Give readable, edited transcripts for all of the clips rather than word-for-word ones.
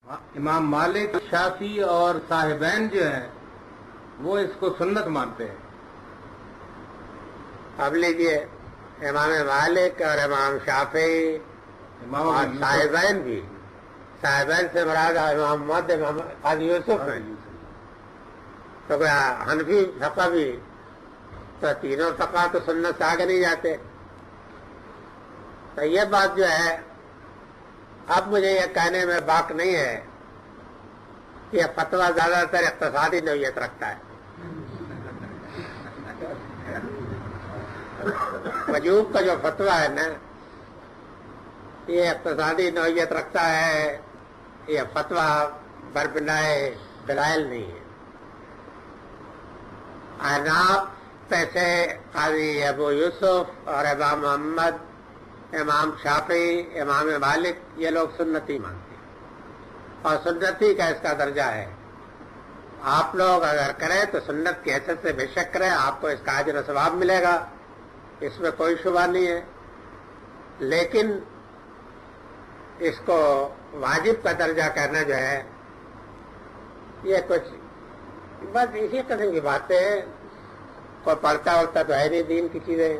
امام مالک، شافعی اور صاحبین جو ہیں وہ اس کو سنت مانتے ہیں۔ اب لیجیے امام مالک اور امام شافعی اور صاحبین بھی، صاحبین سے مراد امام محمد امام قاضی یوسف ہیں، تو حنفی فقہ بھی، تو تینوں فقہ تو سنت سے آگے نہیں جاتے۔ تو یہ بات جو ہے اب مجھے یہ کہنے میں باک نہیں ہے کہ یہ فتویٰ زیادہ تر اقتصادی نوعیت رکھتا ہے۔ وجوب کا جو فتویٰ ہے نا یہ اقتصادی نوعیت رکھتا ہے، یہ فتویٰ بربنائے دلائل نہیں ہے۔ احناف پیسے قاضی ابو یوسف اور امام محمد، امام شافعی، امام مالک، یہ لوگ سنتی مانتے ہیں، اور سنتی کا اس کا درجہ ہے۔ آپ لوگ اگر کریں تو سنت کی حیثیت سے بے شک کریں، آپ کو اس کا اجر و ثواب ملے گا، اس میں کوئی شبہ نہیں ہے، لیکن اس کو واجب کا درجہ کرنا جو ہے یہ کچھ بس اسی قسم کی باتیں ہیں، کوئی پڑھتا ہوتا تو ہے نہیں دین کی چیزیں،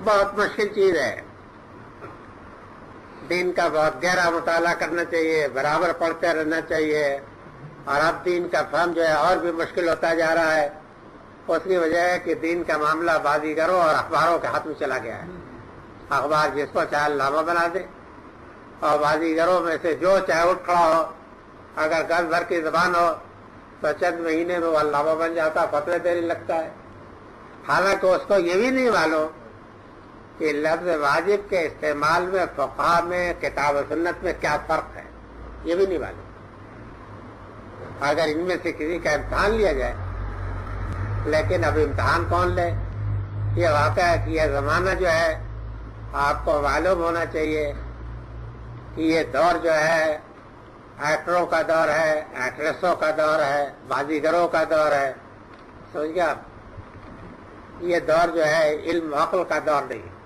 بہت مشکل چیز ہے۔ دین کا بہت گہرا مطالعہ کرنا چاہیے، برابر پڑھتے رہنا چاہیے، اور اب دین کا فہم جو ہے اور بھی مشکل ہوتا جا رہا ہے۔ اس کی وجہ ہے کہ دین کا معاملہ بازیگروں اور اخباروں کے ہاتھ میں چلا گیا ہے۔ اخبار جس کو چاہے علامہ بنا دے، اور بازیگروں میں سے جو چاہے اٹھ کھڑا ہو، اگر گز بھر کی زبان ہو تو چند مہینے میں وہ علامہ بن جاتا، فتوے دینے لگتا ہے، حالانکہ اس کو یہ بھی نہیں معلوم کہ لفظ واجب کے استعمال میں فقہ میں، کتاب و سنت میں کیا فرق ہے، یہ بھی نہیں معلوم۔ اگر ان میں سے کسی کا امتحان لیا جائے، لیکن اب امتحان کون لے؟ یہ واقعہ ہے کہ یہ زمانہ جو ہے آپ کو معلوم ہونا چاہیے کہ یہ دور جو ہے ایکٹروں کا دور ہے، ایکٹریسوں کا دور ہے، بازیگروں کا دور ہے، سمجھ گیا؟ یہ دور جو ہے علم و عقل کا دور نہیں ہے۔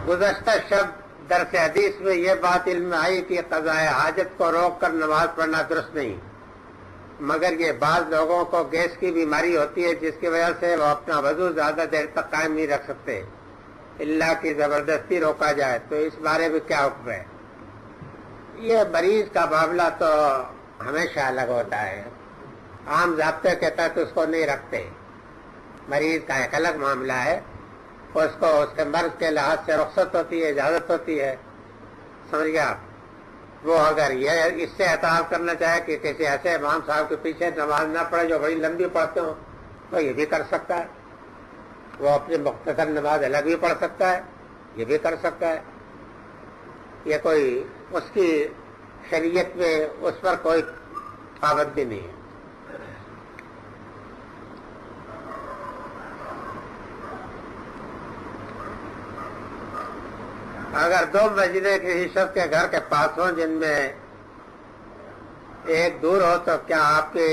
گزشتہ شب درس حدیث میں یہ بات علم میں آئی کہ قضاء حاجت کو روک کر نماز پڑھنا درست نہیں، مگر یہ بعض لوگوں کو گیس کی بیماری ہوتی ہے جس کی وجہ سے وہ اپنا وضو زیادہ دیر تک قائم نہیں رکھ سکتے، اللہ کی زبردستی روکا جائے، تو اس بارے میں کیا حکم ہے؟ یہ مریض کا معاملہ تو ہمیشہ الگ ہوتا ہے، عام ضابطے کے تحت اس کو نہیں رکھتے۔ مریض کا ایک الگ معاملہ ہے، اس کو اس کے مرض کے لحاظ سے رخصت ہوتی ہے، اجازت ہوتی ہے، سمجھ گیا؟ وہ اگر یہ اس سے اعتراض کرنا چاہے کہ کسی ایسے امام صاحب کے پیچھے نماز نہ پڑھے جو بڑی لمبی پڑھتے ہوں، تو یہ بھی کر سکتا ہے، وہ اپنی مختصر نماز الگ بھی پڑھ سکتا ہے، یہ بھی کر سکتا ہے، یہ کوئی اس کی شریعت میں اس پر کوئی پابندی نہیں ہے۔ اگر دو مسجدیں کسی شخص کے گھر کے پاس ہوں جن میں ایک دور ہو تو کیا آپ کے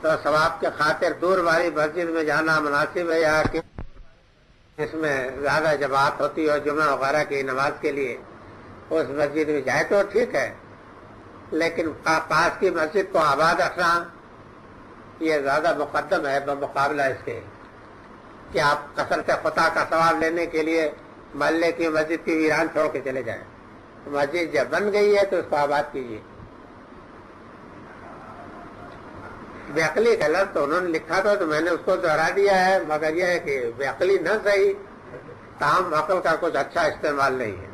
تو ثواب کے خاطر دور والی مسجد میں جانا مناسب ہے، یا کہ اس میں زیادہ جماعت ہوتی ہو جمعہ وغیرہ کی نماز کے لیے اس مسجد میں جائے تو ٹھیک ہے، لیکن پاس کی مسجد کو آباد رکھنا یہ زیادہ مقدم ہے بمقابلہ اس کے کہ آپ کثرت خطا کا ثواب لینے کے لیے محلے کی مسجد کی ویران چھوڑ کے چلے جائیں۔ مسجد جب بن گئی ہے تو اس کو آباد کیجیے۔ بےعقلی غلط تو انہوں نے لکھا تھا تو میں نے اس کو دوہرا دیا ہے، مگر یہ ہے کہ بےعقلی نہ صحیح، تاہم عقل کا کچھ اچھا استعمال نہیں ہے۔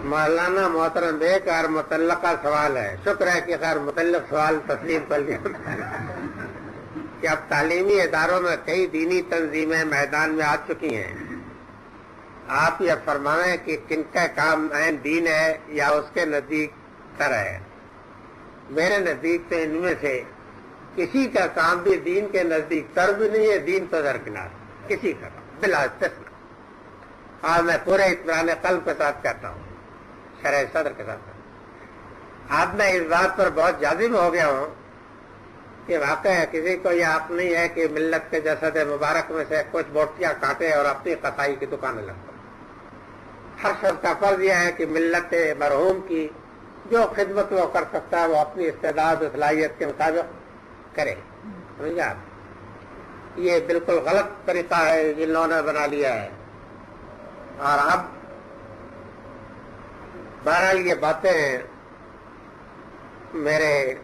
مولانا محترم ایک اور متعلقہ سوال ہے، شکر ہے کہ خیر متعلق سوال تسلیم کر لیا کہ اب تعلیمی اداروں میں کئی دینی تنظیمیں میدان میں آ چکی ہیں، آپ یہ فرمائیں کہ کن کا کام عین دین ہے یا اس کے نزدیک تر ہے؟ میرے نزدیک تو ان میں سے کسی کا کام بھی دین کے نزدیک تر بھی نہیں ہے، دین تو درکنار کسی کا کام بلا استثناء۔ اور میں پورے اطمینان قلب کے ساتھ کہتا ہوں، شرح صدر کے ساتھ آج میں اس بات پر بہت جازم ہو گیا ہوں کہ واقع ہے کسی کو یہ حق نہیں ہے کہ ملت کے جسد مبارک میں سے کچھ بوٹیاں کاٹے اور اپنی قصائی کی دکانیں لگائے۔ ہر شخص کا فرض یہ ہے کہ ملت مرحوم کی جو خدمت وہ کر سکتا ہے وہ اپنی استعداد و صلاحیت کے مطابق کرے۔ سمجھے آپ؟ یہ بالکل غلط طریقہ ہے جن لوگوں نے بنا لیا ہے۔ اور اب بہرحال یہ باتیں میرے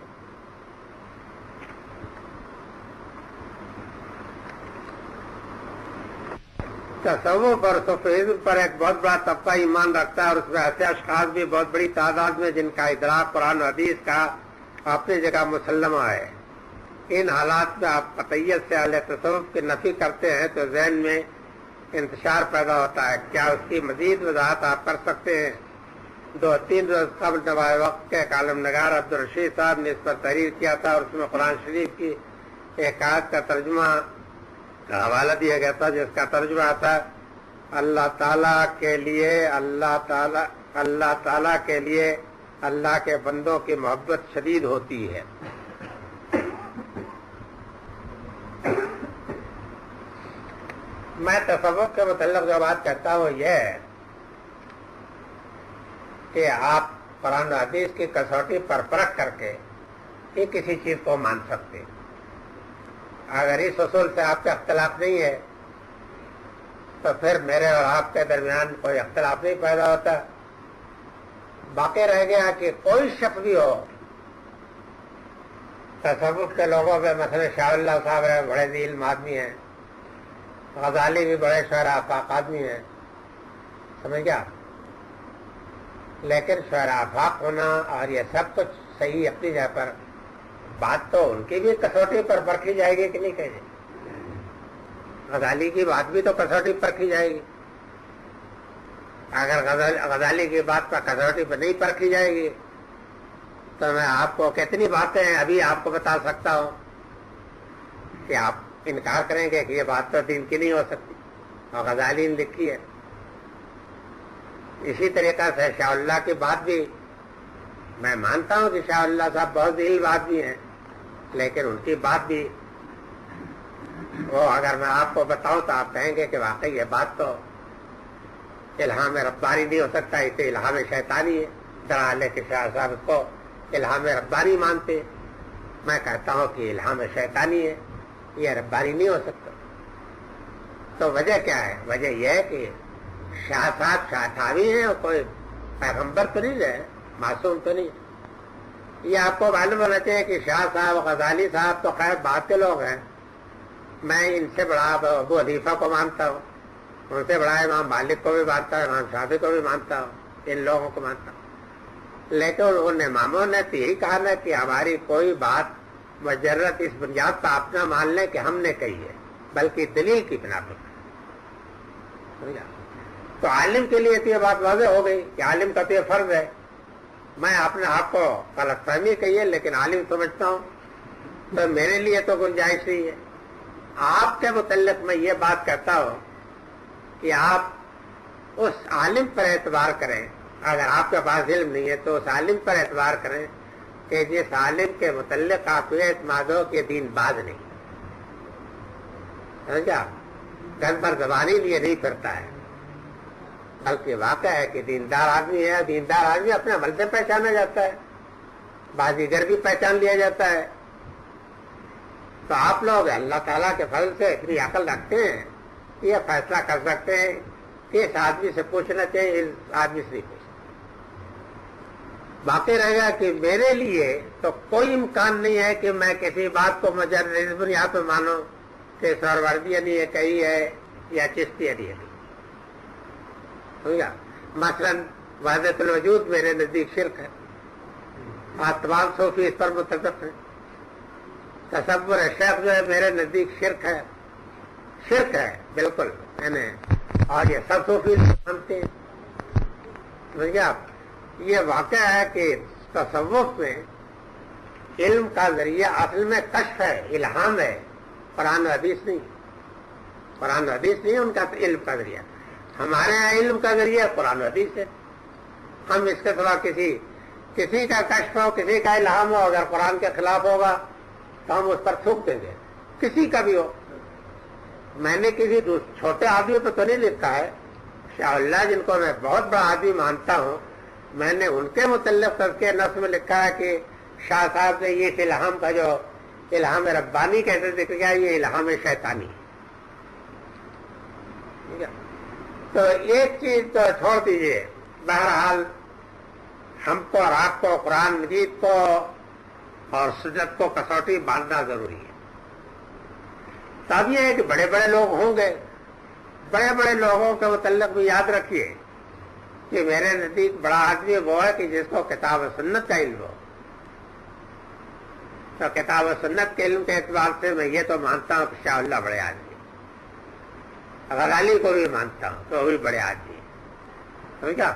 تصوف اور صوفیزم پر ایک بہت بڑا طبقہ ایمان رکھتا ہے، اور اس میں ایسے اشخاص بھی بہت بڑی تعداد میں جن کا ادراک قرآن و حدیث کا اپنی جگہ مسلمہ ہے۔ ان حالات میں آپ قطعیت سے اہل تصوف کی نفی کرتے ہیں تو ذہن میں انتشار پیدا ہوتا ہے۔ کیا اس کی مزید وضاحت آپ کر سکتے ہیں؟ 2-3 روز قبل نوائے وقت کے کالم نگار عبدالرشید صاحب نے اس پر تحریر کیا تھا، اور اس میں قرآن شریف کی ایک آیت کا ترجمہ کا حوالہ دیا گیا تھا جس کا ترجمہ تھا اللہ تعالیٰ کے لیے اللہ کے بندوں کی محبت شدید ہوتی ہے۔ میں تصوف کے متعلق جو بات کہتا ہوں یہ ہے کہ آپ قرآن و حدیث کی کسوٹی پر پرکھ کر کے یہ کسی چیز کو مان سکتے ہیں۔ اگر اس اصول سے آپ کا اختلاف نہیں ہے تو پھر میرے اور آپ کے درمیان کوئی اختلاف نہیں پیدا ہوتا۔ باقی رہ گیا کہ کوئی شک بھی ہو تصوف کے لوگوں میں، مثلا شاہ اللہ صاحب ہے، بڑے ذی علم آدمی ہیں، غزالی بھی بڑے شعراء آفاق آدمی ہیں، سمجھ گیا؟ لیکن شعراء آفاق ہونا اور یہ سب کچھ صحیح اپنی جگہ پر، بات تو ان کی بھی کسوٹی پر پرکھی جائے گی کہ نہیں کہیں؟ غزالی کی بات بھی تو کسوٹی پرکھی جائے گی۔ اگر غزالی کی بات پر کسوٹی پر نہیں پرکھی جائے گی تو میں آپ کو کتنی باتیں ابھی آپ کو بتا سکتا ہوں کہ آپ انکار کریں گے کہ یہ بات تو دین کی نہیں ہو سکتی، اور غزالی نے لکھی ہے۔ اسی طریقہ سے شاہ اللہ کی بات بھی میں مانتا ہوں کہ شاہ اللہ صاحب بہت علم آدمی ہیں، لیکن ان کی بات بھی وہ اگر میں آپ کو بتاؤں تو آپ کہیں گے کہ واقعی یہ بات تو الہام ربانی نہیں ہو سکتا، اسے الہام شیطانی ہے۔ درحال کہ شاہ صاحب اس کو الہام ربانی مانتے، میں کہتا ہوں کہ الہام شیطانی ہے، یہ ربانی نہیں ہو سکتا۔ تو وجہ کیا ہے؟ وجہ یہ ہے کہ شاہ صاحب شاہ ٹھاوی ہیں اور کوئی پیغمبر تو نہیں ہے، معصوم تو نہیں۔ یہ آپ کو معلوم ہونا چاہیے کہ شاہ صاحب غزالی صاحب تو خیر بات کے لوگ ہیں، میں ان سے بڑا ابو حنیفہ کو مانتا ہوں، ان سے بڑا امام مالک کو بھی مانتا ہوں، امام شافعی کو بھی مانتا ہوں، ان لوگوں کو مانتا ہوں۔ لیکن ان اماموں نے تو یہی کہا نا کہ ہماری کوئی بات مجرد اس بنیاد پر آپ نہ مان لیں کہ ہم نے کہی ہے، بلکہ دلیل کی بنا پر۔ تو عالم کے لیے تو یہ بات واضح ہو گئی کہ عالم کا تو یہ فرض ہے۔ میں اپنے آپ کو غلط فہمی کہی ہے لیکن عالم سمجھتا ہوں، تو میرے لیے تو گنجائش نہیں ہے۔ آپ کے متعلق میں یہ بات کہتا ہوں کہ آپ اس عالم پر اعتبار کریں، اگر آپ کے پاس علم نہیں ہے تو اس عالم پر اعتبار کریں کہ جس عالم کے متعلق آپ یہ اعتماد ہو کہ دین باز نہیں، سمجھا؟ گھر پر زبانی لیے نہیں پھرتا ہے، بلکہ واقع ہے کہ دیندار آدمی ہے۔ دیندار آدمی اپنے عمل سے پہچانا جاتا ہے، بازیگر بھی پہچان لیا جاتا ہے۔ تو آپ لوگ اللہ تعالیٰ کے فضل سے اتنی عقل رکھتے ہیں، یہ فیصلہ کر سکتے ہیں کہ اس آدمی سے پوچھنا چاہیے، اس آدمی سے نہیں پوچھنا۔ باقی رہے گا کہ میرے لیے تو کوئی امکان نہیں ہے کہ میں کسی بات کو مجرد بنیاد پہ مانوں کہ سہروردی نے یہ کہی ہے یا چشتی نے یہ کہی۔ مثلاً وحدت الوجود میرے نزدیک شرک ہے، اور تمام صوفی اس پر متفق ہیں۔ تصور شیخ جو ہے میرے نزدیک شرک ہے، شرک ہے بالکل، اور یہ سب صوفی مانتے ہیں۔ سمجھے آپ؟ یہ واقعہ ہے کہ تصوف میں علم کا ذریعہ اصل میں کشف ہے، الہام ہے، قرآن و حدیث نہیں. قرآن و حدیث نہیں ان کا علم کا ذریعہ. ہمارے یہاں علم کا ذریعہ قرآن و حدیث ہے. ہم اس کے سوا کسی کا کشف ہو، کسی کا الہام ہو، اگر قرآن کے خلاف ہوگا تو ہم اس پر تھوک دیں گے، کسی کا بھی ہو. میں نے کسی چھوٹے آدمی پہ تو نہیں لکھا ہے. شاہ اللہ جن کو میں بہت بڑا آدمی مانتا ہوں، میں نے ان کے متعلق کر کے نفس میں لکھا ہے کہ شاہ صاحب نے یہ الہام کا جو الہام ربانی کیسے ذکر کیا، یہ الہام شیطانی. تو ایک چیز تو چھوڑ دیجئے، بہرحال ہم کو اور آپ کو قرآن مجید کو اور سنت کو کسوٹی باندھنا ضروری ہے. تب یہ ہے کہ بڑے بڑے لوگ ہوں گے، بڑے بڑے لوگوں کے متعلق بھی یاد رکھیے کہ میرے نزدیک بڑا آدمی وہ ہے کہ جس کو کتاب و سنت کا علم ہو. تو کتاب و سنت کے علم کے اعتبار سے میں یہ تو مانتا ہوں کہ شاہ اللہ بڑے آدمی، غزالی کو بھی مانتا ہوں تو وہ بھی بڑے آدمی. سمجھ کیا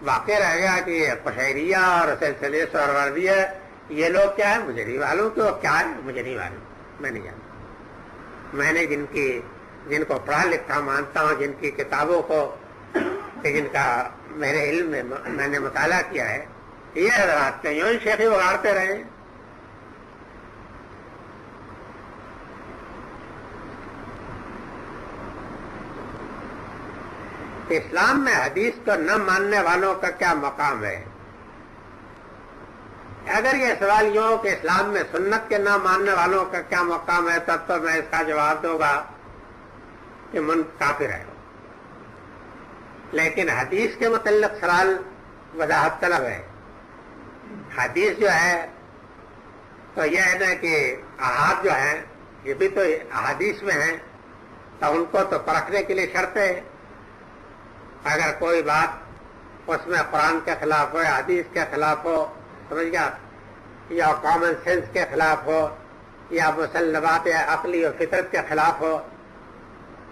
واقع رہ گیا کہ یہ قشیریہ اور سلسلے سہروردیہ یہ لوگ کیا ہے مجھے نہیں معلوم، کہ وہ کیا ہے مجھے نہیں معلوم، میں نہیں جانتا. میں نے جن کو پڑھا لکھا مانتا ہوں، جن کی کتابوں کو جن کا میرے علم میں میں نے مطالعہ کیا ہے، یہ حضرات کے یوں ہی شیخی اگاڑتے رہے. اسلام میں حدیث کو نہ ماننے والوں کا کیا مقام ہے؟ اگر یہ سوال یوں ہو کہ اسلام میں سنت کے نہ ماننے والوں کا کیا مقام ہے، تب تو میں اس کا جواب دوں گا کہ من کافر ہے. لیکن حدیث کے متعلق سوال وضاحت طلب ہے. حدیث جو ہے تو یہ ہے نا کہ احاد جو ہیں یہ بھی تو احادیث میں ہیں، تو ان کو تو پرکھنے کے لیے شرط ہے. اگر کوئی بات اس میں قرآن کے خلاف ہو، حدیث کے خلاف ہو، سمجھ گیا، یا کامن سینس کے خلاف ہو، یا مسلمات عقلی و فطرت کے خلاف ہو،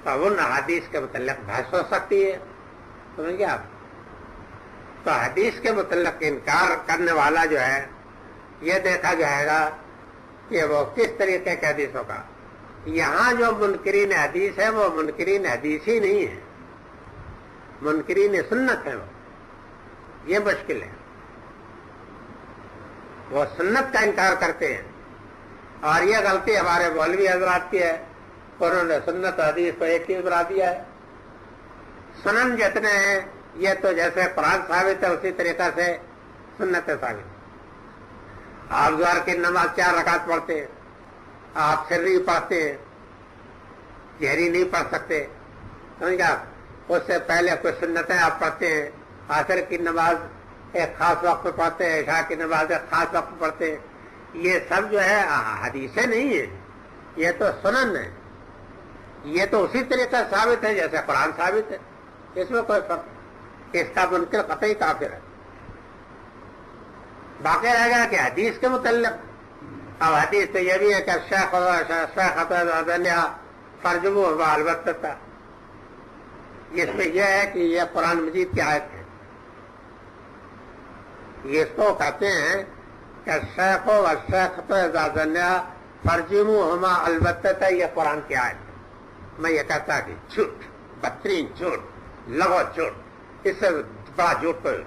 تو ان حدیث کے متعلق بحث ہو سکتی ہے. سمجھ گیا. تو حدیث کے متعلق انکار کرنے والا جو ہے یہ دیکھا جائے گا کہ وہ کس طریقے کے حدیثوں کا. یہاں جو منکرین حدیث ہے وہ منکرین حدیث ہی نہیں ہے، منکرین سنت ہے. یہ مشکل ہے. وہ سنت کا انکار کرتے ہیں، اور یہ غلطی ہمارے مولوی حضرات کی ہے، انہوں نے سنت و حدیث کو ایک چیز بنا دیا ہے. سنن جتنے ہیں یہ تو جیسے قرآن ثابت ہے اسی طریقہ سے سنت ثابت. آپ ظہر کی نماز 4 رکعت پڑھتے ہیں، آپ سری پڑھتے ہیں، گہری نہیں پڑھ سکتے. سمجھ گیا. اس سے پہلے کوئی سنتیں آپ پڑھتے ہیں، عصر کی نماز ایک خاص وقت پہ پڑھتے ہیں، عشاء کی نماز ایک خاص وقت پڑھتے ہیں. یہ سب جو ہے حدیثیں نہیں ہیں، یہ تو سنن ہے. یہ تو اسی طریقے ثابت ہے جیسے قرآن ثابت ہے. اس میں کوئی فرق نہیں. اس کا منکر قطعی کافر ہے. باقی رہ گیا کہ حدیث کے متعلق، اب حدیث تو یہ بھی ہے کہ شیخ فرجمو البتہ، اس میں یہ ہے کہ یہ قرآن مجید کی آیت ہے. یہ اس کو کہتے ہیں کہ شیخ و شیخ فرجموہما البتہ، یہ قرآن کی آیت ہے. میں یہ کہتا کہ جھوٹ، بدترین جھوٹ، لغو جھوٹ، اس سے بڑا جھوٹ کوئی.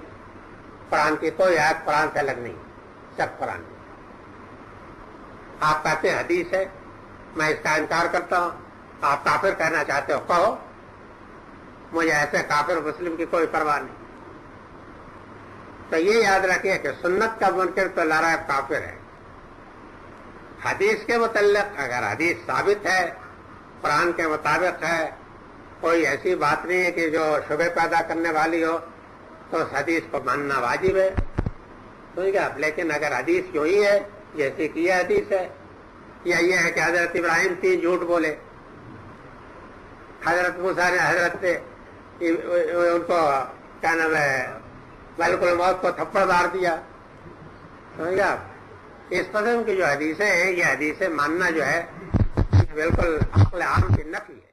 قرآن کی کوئی آیت قرآن سے الگ نہیں، سب قرآن کی. آپ کہتے ہیں حدیث ہے، میں اس کا انکار کرتا ہوں. آپ کافر کہنا چاہتے ہو کہو، مجھے ایسے کافر مسلم کی کوئی پرواہ نہیں. تو یہ یاد رکھیے کہ سنت کا منکر تو لارائب کافر ہے. حدیث کے متعلق اگر حدیث ثابت ہے، قرآن کے مطابق ہے، کوئی ایسی بات نہیں ہے کہ جو شبہ پیدا کرنے والی ہو، تو اس حدیث کو ماننا واجب ہے. ٹھیک ہے. لیکن اگر حدیث یوں ہی ہے جیسے کہ یہ حدیث ہے، یا یہ ہے کہ حضرت ابراہیم 3 جھوٹ بولے، حضرت موسیٰ نے حضرت ان کو کیا نام ہے ملک الموت کو تھپڑ مار دیا. سمجھ گیا. اس قسم کی جو حدیثیں ہیں، یہ حدیثیں ماننا جو ہے بالکل عقل عام کی نفی ہے.